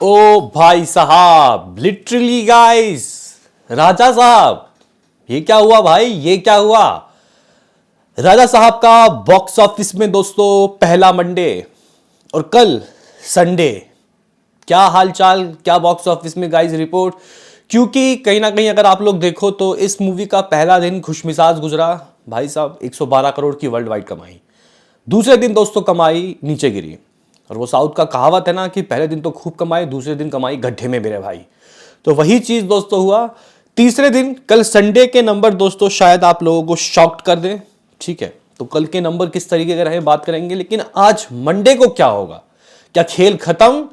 ओ भाई साहब, literally guys, राजा साहब, ये क्या हुआ भाई? ये क्या हुआ? राजा साहब का बॉक्स ऑफिस में दोस्तों पहला मंडे और कल संडे। क्या हालचाल, क्या बॉक्स ऑफिस में गाइस रिपोर्ट? क्योंकि कहीं ना कहीं अगर आप लोग देखो तो इस मूवी का पहला दिन खुशमिजाज गुजरा। भाई साहब 112 करोड़ की वर्ल्ड वाइड कमाई। दूसरे दिन दोस्तों कमाई नीचे गिरी। और वो साउथ का कहावत है ना कि पहले दिन तो खूब कमाई, दूसरे दिन कमाई गड्ढे में मेरे भाई। तो वही चीज दोस्तों हुआ तीसरे दिन। कल संडे के नंबर दोस्तों शायद आप लोगों को शॉक्ड कर दें। ठीक है, तो कल के नंबर किस तरीके के रहे बात करेंगे, लेकिन आज मंडे को क्या होगा? क्या खेल खत्म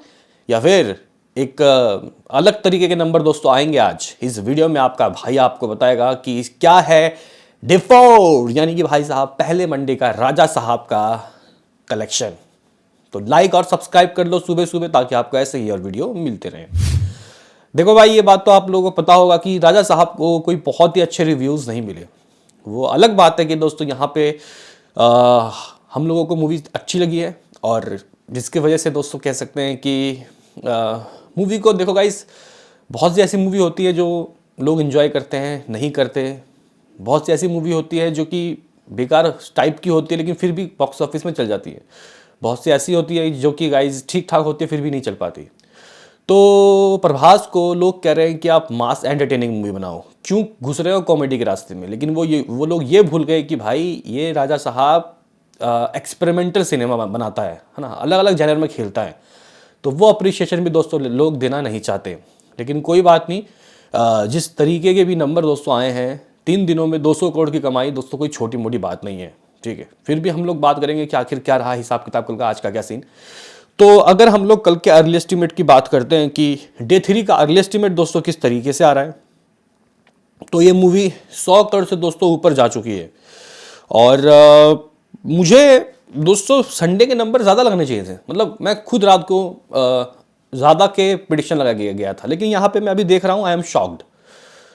या फिर एक अलग तरीके के नंबर दोस्तों आएंगे? आज इस वीडियो में आपका भाई आपको बताएगा कि क्या है डिफॉल्ट, यानी कि भाई साहब पहले मंडे का राजा साहब का कलेक्शन। तो लाइक और सब्सक्राइब कर लो सुबह सुबह, ताकि आपको ऐसे ही और वीडियो मिलते रहें। देखो भाई, ये बात तो आप लोगों को पता होगा कि राजा साहब को कोई बहुत ही अच्छे रिव्यूज नहीं मिले। वो अलग बात है कि दोस्तों यहाँ पे आ, हम लोगों को मूवी अच्छी लगी है, और जिसकी वजह से दोस्तों कह सकते हैं कि मूवी को देखो गाइस, बहुत सी ऐसी मूवी होती है जो लोग एंजॉय करते हैं, नहीं करते। बहुत सी ऐसी मूवी होती है जो कि बेकार टाइप की होती है लेकिन फिर भी बॉक्स ऑफिस में चल जाती है। बहुत सी ऐसी होती है जो कि गाइस ठीक ठाक होती है फिर भी नहीं चल पाती। तो प्रभास को लोग कह रहे हैं कि आप मास एंटरटेनिंग मूवी बनाओ, क्यों घुस रहे हो कॉमेडी के रास्ते में? लेकिन वो लोग ये भूल गए कि भाई ये राजा साहब एक्सपेरिमेंटल सिनेमा बनाता है ना, अलग अलग जनर में खेलता है। तो वो अप्रिशिएशन भी दोस्तों लोग देना नहीं चाहते। लेकिन कोई बात नहीं, जिस तरीके के भी नंबर दोस्तों आए हैं 3 दिनों में 200 करोड़ की कमाई दोस्तों कोई छोटी मोटी बात नहीं है। ठीक है, फिर भी हम लोग बात करेंगे कि आखिर क्या रहा हिसाब किताब कल का, आज का क्या सीन। तो अगर हम लोग कल के अर्ली एस्टिमेट की बात करते हैं कि डे 3 का अर्ली एस्टिमेट दोस्तों किस तरीके से आ रहा है, तो ये मूवी 100 करोड़ से दोस्तों ऊपर जा चुकी है। और मुझे दोस्तों संडे के नंबर ज़्यादा लगने चाहिए थे। मतलब मैं खुद रात को ज़्यादा के प्रिडिक्शन लगा गया था, लेकिन यहाँ पे मैं अभी देख रहा हूँ, आई एम शॉक्ड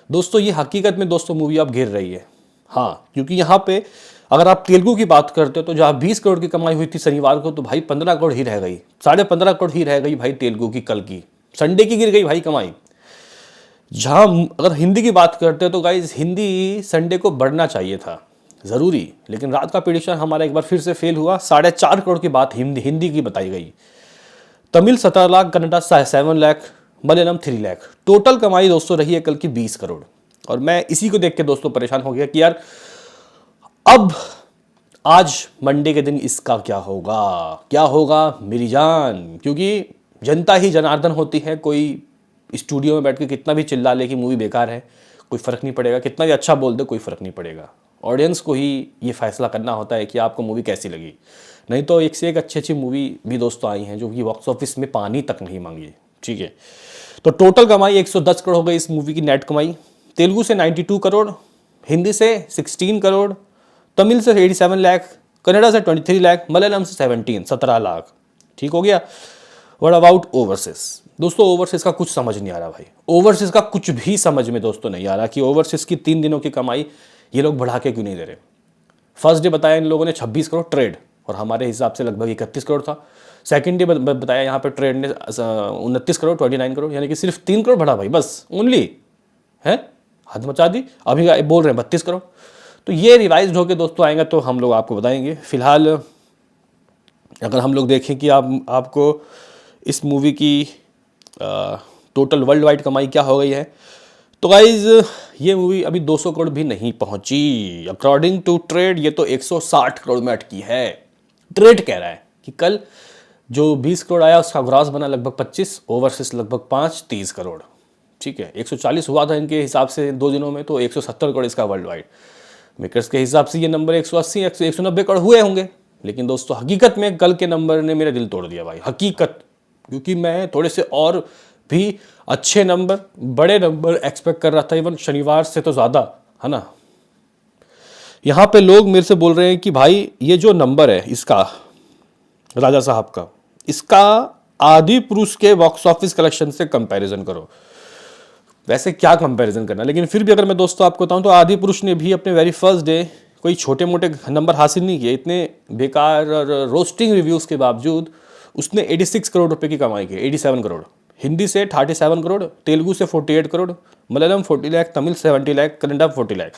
दोस्तों। ये हकीकत में दोस्तों मूवी अब गिर रही है। हाँ, क्योंकि यहाँ पे अगर आप तेलुगु की बात करते हो तो जहाँ 20 करोड़ की कमाई हुई थी शनिवार को, तो भाई 15 करोड़ ही रह गई, 15.5 करोड़ ही रह गई भाई तेलुगु की कल की। संडे की गिर गई भाई कमाई। जहाँ अगर हिंदी की बात करते हैं तो गाइज हिंदी संडे को बढ़ना चाहिए था ज़रूरी, लेकिन रात का प्रेडिक्शन हमारा एक बार फिर से फेल हुआ। 4.5 करोड़ की बात हिंदी की बताई गई। तमिल 17 लाख, कन्नडा 7 लाख, मलयालम 3 लाख। टोटल कमाई दोस्तों रही है कल की 20 करोड़। और मैं इसी को देख के दोस्तों परेशान हो गया कि यार अब आज मंडे के दिन इसका क्या होगा, क्या होगा मेरी जान? क्योंकि जनता ही जनार्दन होती है। कोई स्टूडियो में बैठ के कितना भी चिल्ला ले कि मूवी बेकार है, कोई फ़र्क नहीं पड़ेगा। कितना भी अच्छा बोल दे, कोई फ़र्क नहीं पड़ेगा। ऑडियंस को ही ये फैसला करना होता है कि आपको मूवी कैसी लगी। नहीं तो एक से एक अच्छी अच्छी मूवी भी दोस्तों आई हैं जो कि बॉक्स ऑफिस में पानी तक नहीं मांगी। ठीक है, तो टोटल कमाई 110 करोड़ हो गई इस मूवी की नेट कमाई। तेलुगु से 92 करोड़, हिंदी से 16 करोड़, तमिल से 87 लाख, कन्नडा से 23 लाख, मलयालम से 17 लाख। ठीक हो गया। What about overseas? दोस्तों ओवरसीज का कुछ समझ नहीं आ रहा भाई। ओवरसीज का कुछ भी समझ में दोस्तों नहीं आ रहा कि ओवरसीज की 3 दिनों की कमाई ये लोग बढ़ा के क्यों नहीं दे रहे। फर्स्ट डे बताया इन लोगों ने 26 करोड़ ट्रेड, और हमारे हिसाब से लगभग 31 करोड़ था। सेकंड डे बताया यहाँ पे ट्रेड ने 29 करोड़, 29 करोड़, यानी कि सिर्फ 3 करोड़ बढ़ा भाई, बस ओनली है, हद मचा दी। अभी बोल रहे हैं 32 करोड़। तो ये रिवाइज होकर दोस्तों आएंगे तो हम लोग आपको बताएंगे। फिलहाल अगर हम लोग देखें कि आपको इस मूवी की टोटल वर्ल्ड वाइड कमाई क्या हो गई है, तो गाइज ये मूवी अभी 200 करोड़ भी नहीं पहुंची। अकॉर्डिंग टू ट्रेड ये तो 160 करोड़ में अटकी है। ट्रेड कह रहा है कि कल जो 20 करोड़ आया उसका ग्रॉस बना लगभग 25, ओवरसीज लगभग 5, 30 करोड़। ठीक है, 140 हुआ था इनके हिसाब से 2 दिनों में, तो 170 करोड़ इसका वर्ल्ड वाइड। मेकर्स के हिसाब से ये नंबर 180, 190 करोड़ हुए होंगे। लेकिन दोस्तों हकीकत में कल के नंबर ने मेरा दिल तोड़ दिया भाई, हकीकत। क्योंकि मैं थोड़े से और भी अच्छे नंबर, बड़े नंबर एक्सपेक्ट कर रहा था, इवन शनिवार से तो ज़्यादा, है ना। यहाँ पे लोग मेरे से बोल रहे हैं कि भाई ये जो नंबर है इसका, राजा साहब का, इसका आदि पुरुष के बॉक्स ऑफिस कलेक्शन से कंपैरिजन करो। वैसे क्या कंपैरिजन करना, लेकिन फिर भी अगर मैं दोस्तों आपको बताऊं तो आदि पुरुष ने भी अपने वेरी फर्स्ट डे कोई छोटे मोटे नंबर हासिल नहीं किए। इतने बेकार और रोस्टिंग रिव्यूज़ के बावजूद उसने 86 करोड़ रुपए की कमाई की, 87 करोड़। हिंदी से 37 करोड़, तेलुगु से 48 crore, Malayalam 40 lakh, Tamil 70 lakh, Kannada 40 lakh.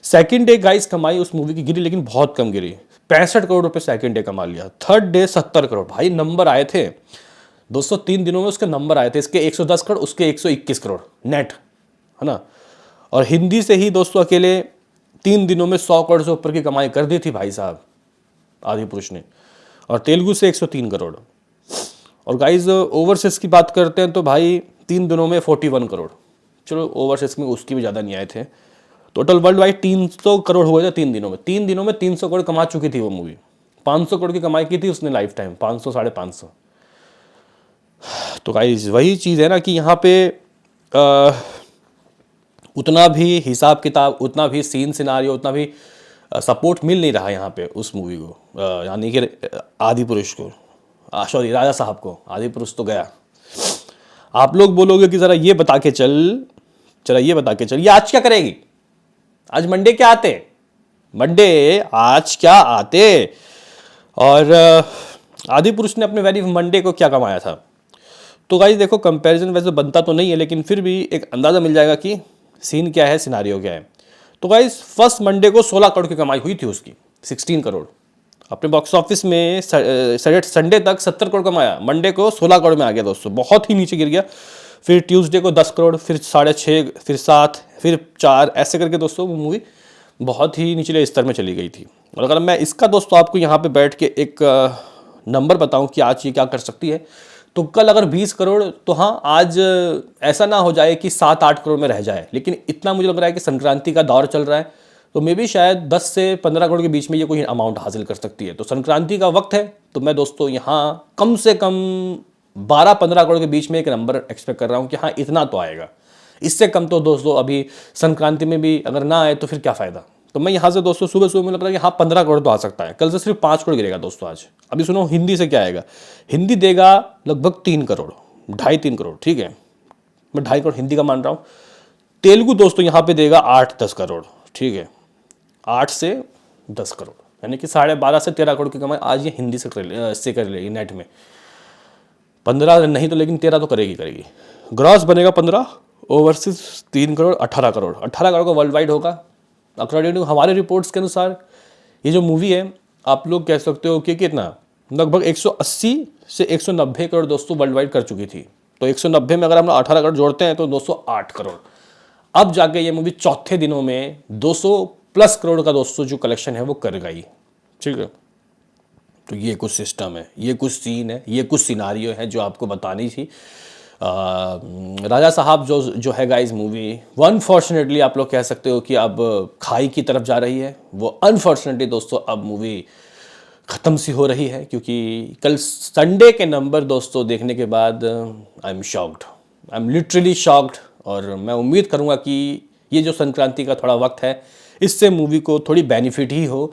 Second day guys कमाई उस मूवी की गिरी, लेकिन बहुत कम गिरी। 65 करोड़ रुपए सेकंड डे कमा लिया। Third day 70 crore. भाई नंबर आए थे दोस्तों, 3 दिनों में उसके नंबर आए थे, इसके 110 करोड़, उसके 121 करोड़ नेट, है ना। और हिंदी से ही दोस्तों अकेले 3 दिनों में 100 करोड़ से ऊपर की कमाई कर दी थी भाई साहब आदिपुरुष ने। और तेलुगु से 103 करोड़। और गाइज ओवरसीज की बात करते हैं तो भाई 3 दिनों में 41 करोड़। चलो ओवरसीज में उसकी भी ज़्यादा नहीं आए थे। टोटल वर्ल्ड वाइड 300 करोड़ हुए थे 3 दिनों में। 3 दिनों में 300 करोड़ कमा चुकी थी वो मूवी। 500 करोड़ की कमाई की थी उसने लाइफ टाइम, 500 550। तो गाइज वही चीज़ है ना कि यहाँ पे उतना भी हिसाब किताब, उतना भी सीन सिनारियो, उतना भी सपोर्ट मिल नहीं रहा यहाँ पे उस मूवी को, यानी कि आदिपुरुष को, सॉरी राजा साहब को। आदिपुरुष तो गया। आप लोग बोलोगे कि ज़रा ये बता के चल, चला ये बता के चल, ये आज क्या करेगी, आज मंडे क्या आते, मंडे आज क्या आते। और आदिपुरुष ने अपने वेरी मंडे को क्या कमाया था। तो गाइस देखो कंपैरिजन वैसे बनता तो नहीं है, लेकिन फिर भी एक अंदाज़ा मिल जाएगा कि सीन क्या है, सिनारियो क्या है। तो गाइस फर्स्ट मंडे को 16 करोड़ की कमाई हुई थी उसकी, 16 करोड़। अपने बॉक्स ऑफिस में संडे तक 70 करोड़ कमाया, मंडे को 16 करोड़ में आ गया दोस्तों, बहुत ही नीचे गिर गया। फिर ट्यूसडे को 10 करोड़, फिर 6.5, फिर 7, फिर 4, ऐसे करके दोस्तों वो मूवी बहुत ही निचले स्तर में चली गई थी। और अगर मैं इसका दोस्तों आपको यहाँ पे बैठ के एक नंबर बताऊँ कि आज ये क्या कर सकती है, तो कल अगर 20 करोड़, तो हाँ आज ऐसा ना हो जाए कि 7-8 करोड़ में रह जाए, लेकिन इतना मुझे लग रहा है कि संक्रांति का दौर चल रहा है, तो मे भी शायद 10 से 15 करोड़ के बीच में ये कोई अमाउंट हासिल कर सकती है। तो संक्रांति का वक्त है, तो मैं दोस्तों यहाँ कम से कम 12-15 करोड़ के बीच में एक नंबर एक्सपेक्ट कर रहा हूँ कि हाँ इतना तो आएगा। इससे कम तो दोस्तों अभी संक्रांति में भी अगर ना आए तो फिर क्या फ़ायदा। तो मैं यहाँ से दोस्तों सुबह सुबह में लग रहा है कि हाँ 15 करोड़ तो आ सकता है। कल से सिर्फ 5 करोड़ गिरेगा दोस्तों आज। अभी सुनो हिंदी से क्या आएगा। हिंदी देगा लगभग 3 करोड़, 2.5-3 करोड़, ठीक है, मैं 2.5 करोड़ हिंदी का मान रहा हूँ। तेलुगु दोस्तों यहाँ पे देगा 8-10 करोड़, ठीक है, 8 से 10 करोड़, यानी कि 12.5 से 13 करोड़ की कमाई आज ये हिंदी से कर लेगी नेट में। 15 नहीं तो लेकिन 13 तो करेगी। ग्रॉस बनेगा 15, ओवरसीज 3 करोड़, 18 करोड़। 18 करोड़ का वर्ल्ड वाइड होगा। अकॉर्डिंग टू हमारे रिपोर्ट्स के अनुसार ये जो मूवी है, आप लोग कह सकते हो कि कितना, लगभग 180 से 190 करोड़ दोस्तों वर्ल्ड वाइड कर चुकी थी। तो 190 में अगर हम 18 करोड़ जोड़ते हैं तो 208 करोड़। अब जाके ये मूवी चौथे दिनों में 200+ करोड़ का दोस्तों जो कलेक्शन है वो कर गई, ठीक है। तो ये कुछ सिस्टम है, ये कुछ सीन है, ये कुछ सिनारियो है जो आपको बतानी थी। राजा साहब जो है गाइस मूवी, वो अनफॉर्चुनेटली आप लोग कह सकते हो कि अब खाई की तरफ जा रही है। वो अनफॉर्चुनेटली दोस्तों अब मूवी ख़त्म सी हो रही है, क्योंकि कल संडे के नंबर दोस्तों देखने के बाद I am shocked, I am literally shocked. और मैं उम्मीद करूँगा कि ये जो संक्रांति का थोड़ा वक्त है, इससे मूवी को थोड़ी बेनिफिट ही हो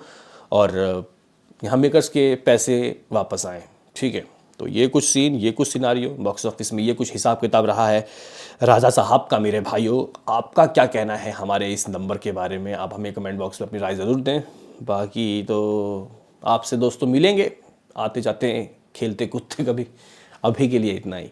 और यहाँ मेकर्स के पैसे वापस आएँ, ठीक है। तो ये कुछ सीन, ये कुछ सिनारियो बॉक्स ऑफिस में, ये कुछ हिसाब किताब रहा है राजा साहब का। मेरे भाइयों, आपका क्या कहना है हमारे इस नंबर के बारे में, आप हमें कमेंट बॉक्स में अपनी राय ज़रूर दें। बाकी तो आपसे दोस्तों मिलेंगे आते जाते, खेलते कूदते कभी। अभी के लिए इतना ही।